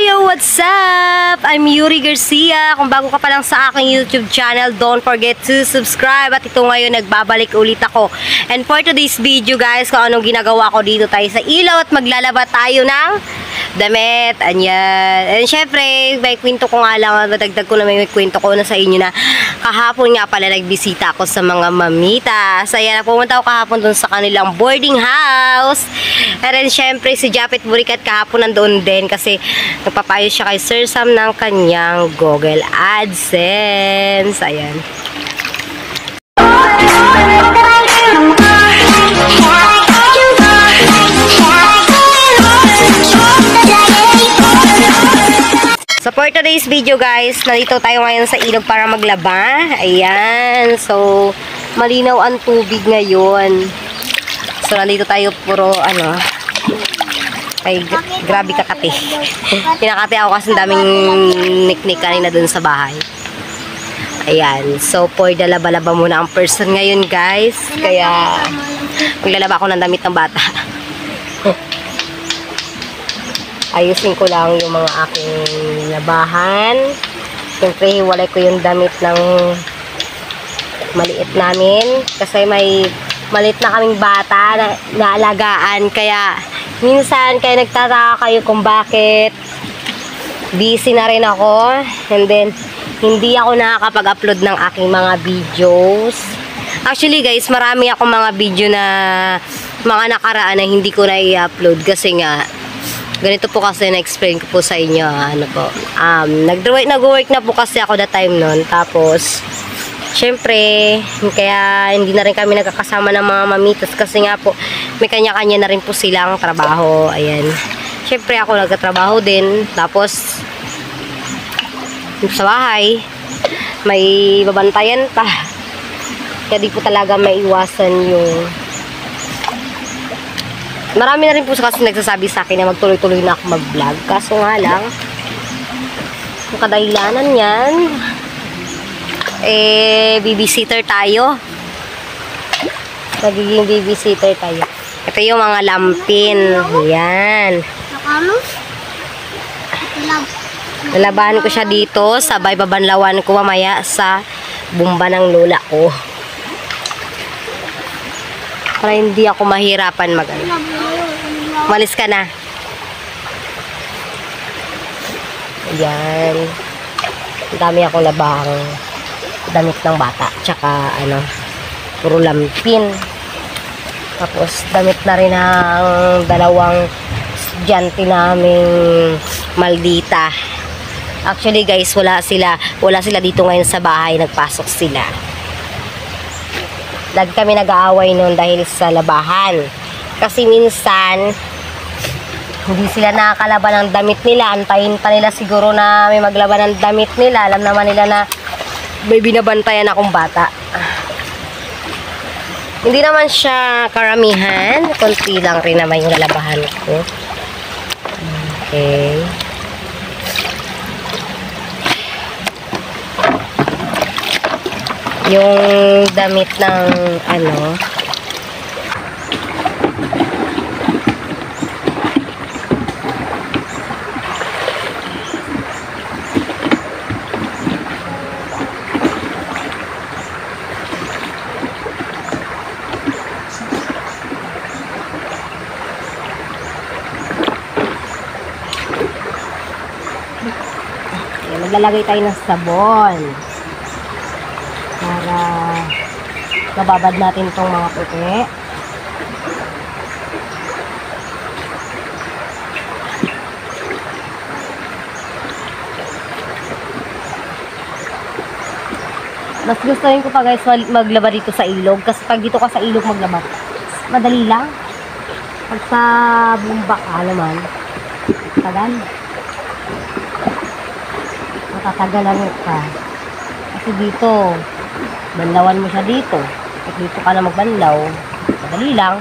Yo, what's up? I'm Yuri Garcia. Kung bago ka pa lang sa aking YouTube channel, don't forget to subscribe. At ito ngayon, nagbabalik ulit ako. And for today's video guys, kung anong ginagawa ko dito tayo sa ilaw at maglalaba tayo ng damit. Anyan. And syempre, may kwento ko nga lang, madagdag ko na may kwento ko na sa inyo na kahapon nga pala nagbisita ako sa mga mamitas. Ayan, pumunta ako kahapon dun sa kanilang boarding house. And then syempre, si Japet Burikat kahapon nandoon din kasi nagpapayo siya kay Sir Sam ng kanyang Google AdSense. Ayan. So for today's video guys, nandito tayo ngayon sa ilog para maglaba. Ayan. So, malinaw ang tubig ngayon. So, nandito tayo puro ay, grabe kakati. Kinakati ako kasi daming niknik kanina dun sa bahay. Ayan. So, for the laba-laba muna ang person ngayon, guys. Kaya, maglalaba ako ng damit ng bata. Ayusin ko lang yung mga aking labahan. Siyempre, hiwalay ko yung damit ng maliit namin. Kasi may maliit na kaming bata na naalagaan. Kaya, minsan, kaya nagtataka kayo kung bakit busy na rin ako. And then, hindi ako nakakapag-upload ng aking mga videos. Actually, guys, marami akong mga video na mga nakaraan na hindi ko na i-upload. Kasi nga, ganito po kasi na-explain ko po sa inyo. Nag-work na po kasi ako that time nun. Tapos, syempre, kaya hindi na rin kami nagkakasama ng mga mamitas kasi nga po, may kanya-kanya na rin po silang trabaho. Ayan. Syempre, ako nagkatrabaho din. Tapos, sa bahay, may babantayan pa. Kaya di po talaga maiwasan yung... Marami na rin po kasi nagsasabi sa akin na magtuloy-tuloy na ako mag-vlog. Kaso nga lang, ang kadahilanan yan, babysitter tayo. Nagiging babysitter tayo. Ito yung mga lampin. Yan. Lalabahan ko siya dito. Sabay babanlawan ko mamaya sa bumba ng lola ko. Para hindi ako mahirapan malis ka na. Ayan. Dami akong labang damit ng bata. Tsaka puro lampin. Tapos damit na rin ang dalawang estudyante naming maldita. Actually guys, wala sila dito ngayon sa bahay. Nagpasok sila. Lagi kami nag-aaway noon dahil sa labahan. Kasi minsan, hindi sila nakakalaban ng damit nila. Antayin pa nila siguro na may maglaban ng damit nila. Alam naman nila na may binabantayan akong bata. Hindi naman siya karamihan. Kunti lang rin naman yung lalabahan ko. Okay. Yung damit ng maglalagay tayo ng sabon para mababad natin itong mga puti. Mas gustuhin ko pa guys maglaba dito sa ilog kasi pag dito ka sa ilog maglaba madali lang. Pag sa bumba ka naman tagal. Matatagalan ka. Kasi dito, banlawan mo siya dito. At dito ka na magbanlaw. Madali lang.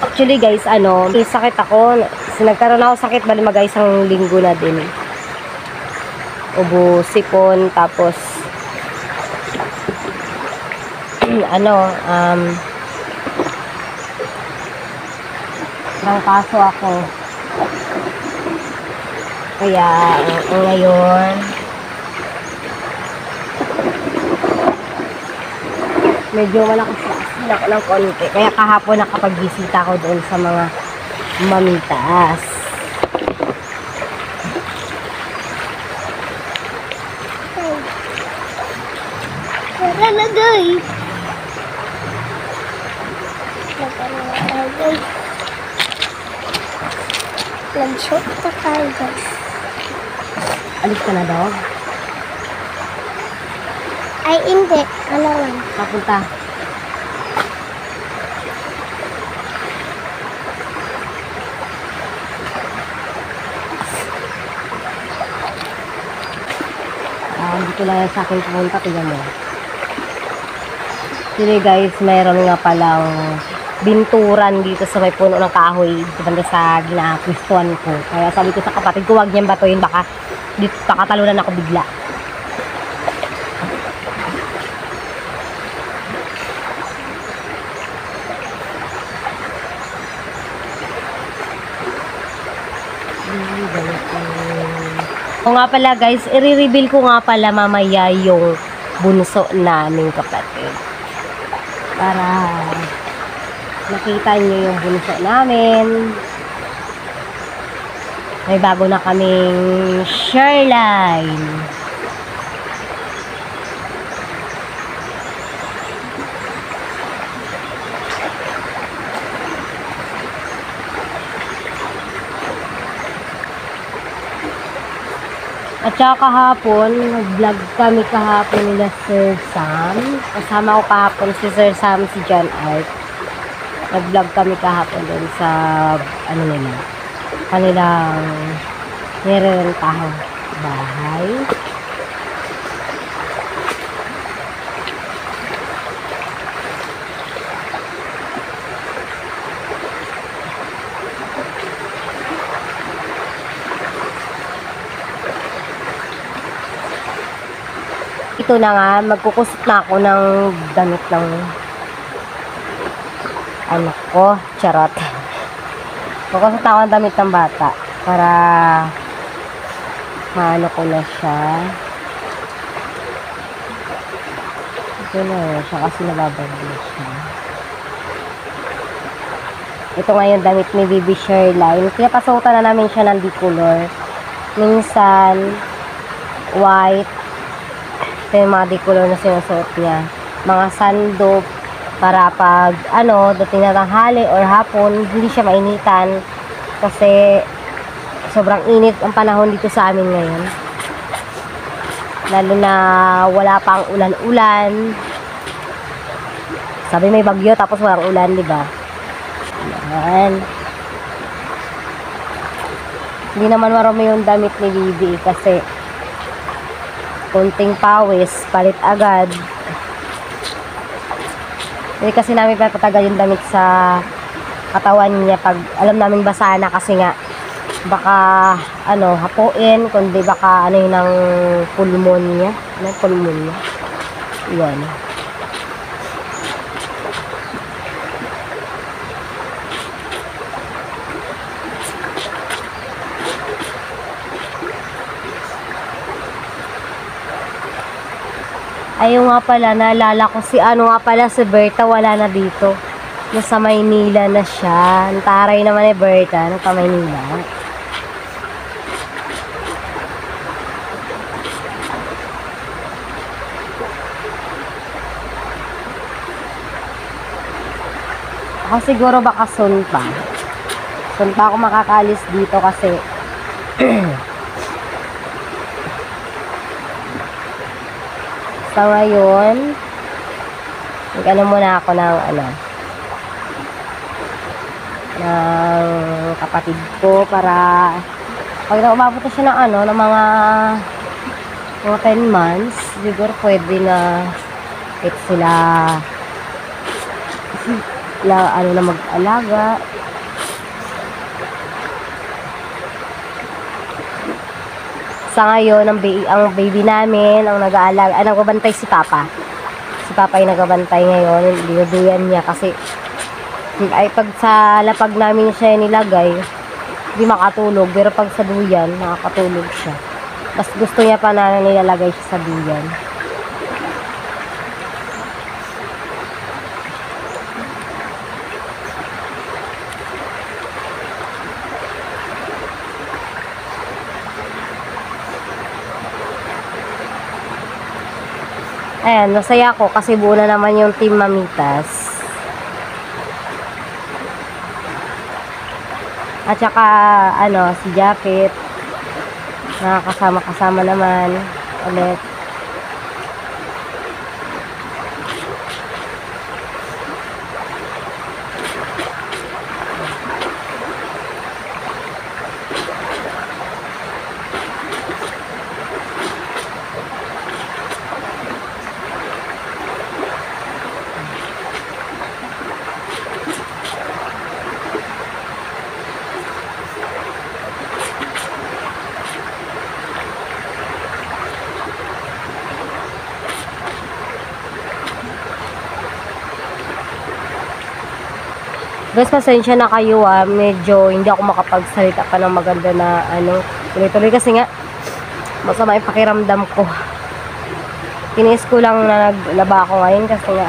Actually guys, sakit ako. Nagkaroon ako sakit bali mag-isang linggo na din. Ubo, sipon, tapos trangkaso ako. Kaya ngayon medyo malakas na ako ng konti. Kaya kahapon nakapag-bisita ako doon sa mga mamitas. Tara na guys. Nag-shop na tayo guys. Alis ka na daw? Ay hindi. Ano lang. Papunta. Dito lang yan sa akin pumunta. Tignan mo. Sige guys, mayroon nga palang binturan dito sa may puno ng kahoy banda sa ginakwistuhan ko. Kaya sabi ko sa kapatid ko, huwag niyang batuin, baka dito pakatalunan ako bigla. O nga pala guys, i-reveal ko nga pala mamaya yung bunso naming kapatid. Para nakita nyo yung bunso namin. May bago na kaming shoreline. At saka kahapon, nag-vlog kami kahapon nila Sir Sam. Kasama ko kahapon si Sir Sam, si John Art. Nag-vlog kami kahapon doon sa, ano nila, kanilang nirerentahang bahay. Ito na nga, magkukusot na ako ng damit ng anak ko. Charot. Magkukusot na ako ng damit ng bata para maano ko na siya. Ito na siya kasi nababagyo siya. Ito nga yung damit ni Baby Sherline. Kaya pasuotan na namin siya ng D-color. Minsan, white. Ito yung mga D-color na sinusuot niya. Mga sando para pag dating na tanghali or hapon, hindi siya mainitan. Kasi sobrang init ang panahon dito sa amin ngayon. Lalo na wala pang ulan-ulan. Sabi may bagyo tapos walang ulan, di ba? Ayan. Hindi naman marami yung damit ni Bibi kasi kunting pawis, palit agad. Hindi kasi namin papatagal yung damit sa katawan niya pag alam namin basa na kasi nga baka hapuin, kundi baka yun ng pulmonya. Pulmonya. Yan. Ayun nga pala, naalala ko si si Berta, wala na dito. Nasa Maynila na siya. Taray naman ni Berta, nasa Maynila. Ako siguro baka soon pa. Soon pa ako makakalis dito kasi sa ngayon, muna ako ng ng kapatid ko para pag umabot na siya ng mga 10 months, siguro pwede na sila na mag-alaga. Sa ngayon, ang baby namin, ang nag-aalaga, nagbabantay si Papa. Si Papa ay nagbabantay ngayon, dinuduyan niya kasi ay pag sa lapag namin siya nilagay, Hindi makatulog. Pero pag sa duyan, nakakatulog siya. Mas gusto niya pa na nilalagay siya sa duyan. Ayan, masaya ako kasi buo na naman yung Team Mamitas. At saka, si Japet. Nakakasama-kasama naman. Ulit. Guys, pasensya na kayo medyo hindi ako makapagsalita pa ng maganda na tuloy-tuloy kasi nga masama yung pakiramdam ko. Tiniis ko lang na naglaba ako ngayon kasi nga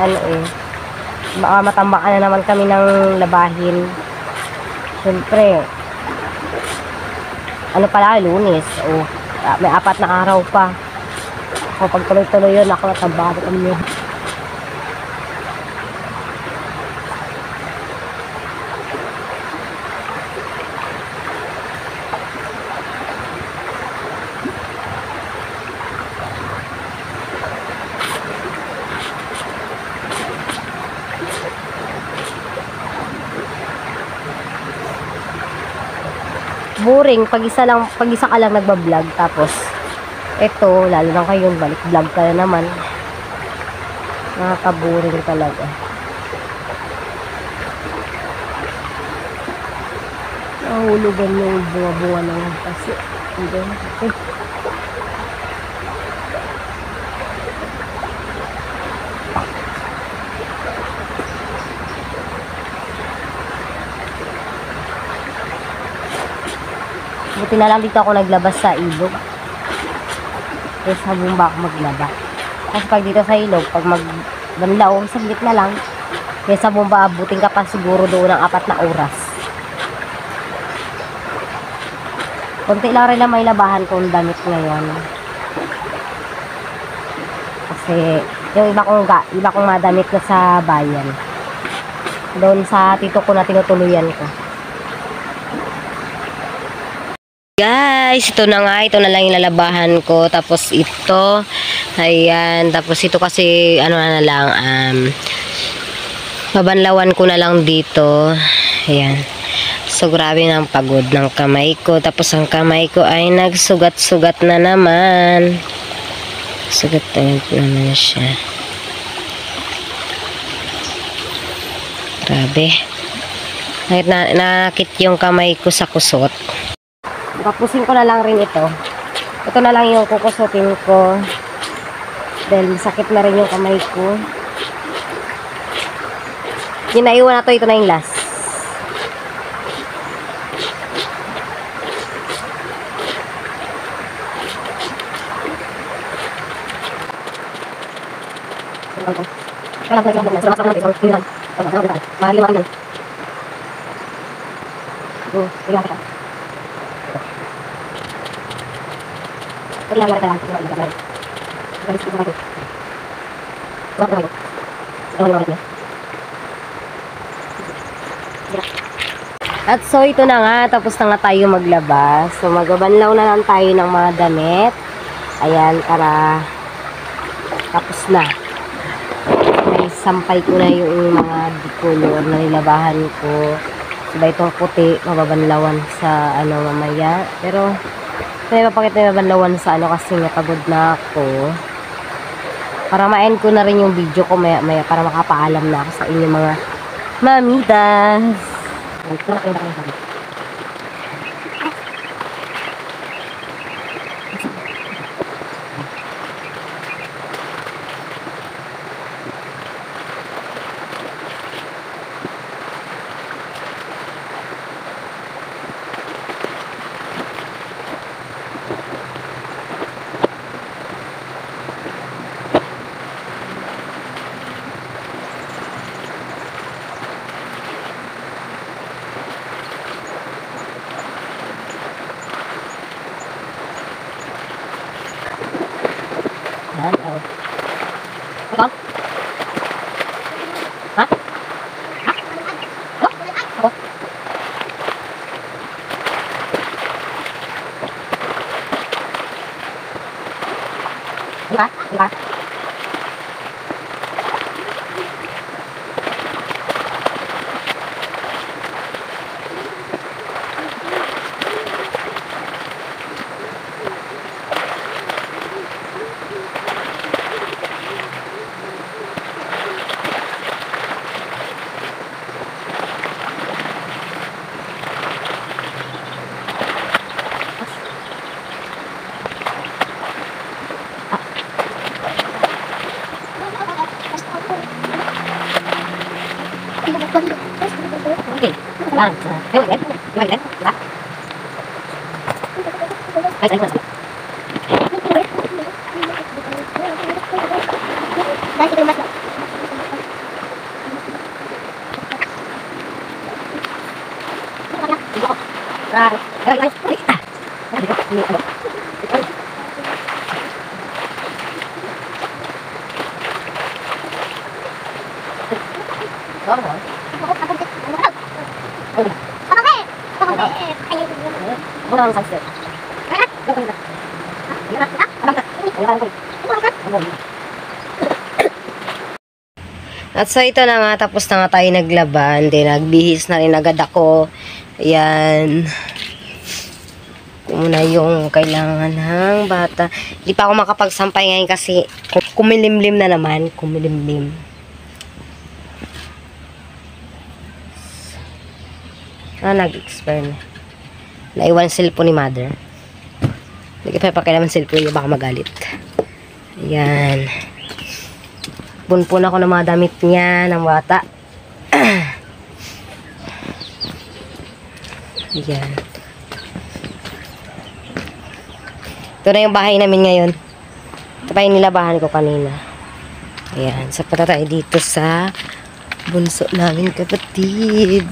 baka matambakan na naman kami ng labahin. Siyempre, pala, Lunes. May 4 na araw pa. Pag tuloy-tuloy yun, ako natambakan kami yun. Boring pag isa ka lang nagba-vlog tapos eto lalo lang kayo balik vlog ka na naman, nakaka-boring talaga. Nahulugan yung bunga-bunga ng kasi okay. Buti na lang dito ako naglabas sa ilog. Kasi sa bumba ako maglaba. Kasi pag dito sa ilog, pag magbanlaw, saglit na lang. Kaya sa bumba, abutin ka pa siguro doon ng 4 na oras. Kunti lang rin na may labahan kong damit ngayon. Kasi yung iba kong madamit ko sa bayan. Doon sa tito ko na tinutuluyan ko. Guys, ito na lang yung lalabahan ko. Tapos ito, ayan. Tapos ito kasi, na lang, babanlawan ko na lang dito. Ayan. So, grabe ng pagod ng kamay ko. Tapos ang kamay ko ay nagsugat-sugat na naman. Sugat na naman siya. Grabe. Nakit yung kamay ko sa kusot. Tapusin ko na lang rin ito. Ito na lang yung kukusutin ko. Dahil masakit na rin yung kamay ko. Ginaiwan na to. Ito na yung last. At so ito na nga, tapos na nga tayo maglaba. So magabanlaw na lang tayo ng mga damit. Ayan, para tapos na. May sampay ko na yung mga color na nilabahan ko. Diba itong puti, mababanlawan sa mamaya. Pero may mapakita na mabanlawan sa kasi napagod na ako. Para ma-end ko na rin yung video ko maya para makapaalam na ako sa inyo mga mamitas. Diba? Diba? Okay. Lang. Gawin din. Gawin din. Diba? Ay, ay, ay. Bakit mas Right. Ay, ay, ay. Ah. At so ito na nga, tapos na nga tayo naglaban, then nagbihis na rin agad ako. Ayan. Muna yung kailangan ng bata. Hindi pa ako makapagsampay ngayon kasi kumilimlim na naman. Kumilimlim. Nag-expire na. Naiwan cellphone ni mother. Hindi pa pakilaman cellphone niya, baka magalit. Ayan. Punpun ako ng mga damit niya, ng bata. Ayan. Ito na yung bahay namin ngayon. Ito pa yung nilabahan ko kanina. Ayan. Sapunta tayo dito sa bunso namin kapatid.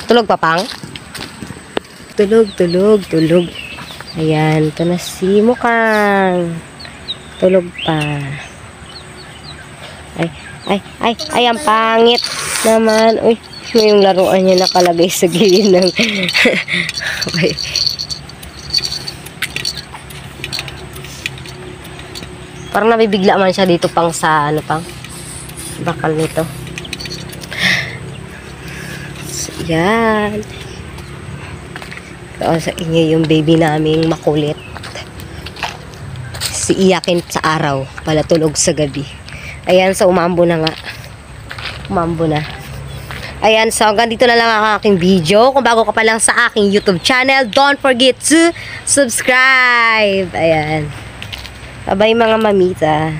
Tulog pa, Pang? Tulog, tulog, tulog. Ayan. Ito na si Mukang. Tulog pa. Ay, ang pangit naman. Uy, yung laruan niya nakalagay sa gilid ng... Okay. Parang nabibigla man siya dito pang sa, ano pang? Bakal nito. So, yan. Ito sa inyo yung baby naming makulit. Si iyakin sa araw, pala tulog sa gabi. Ayan, so umambo na nga. Umambo na. Ayan, so hanggang dito na lang ang aking video. Kung bago ka pa lang sa aking YouTube channel, don't forget to subscribe. Ayan. Bye-bye mga mamita.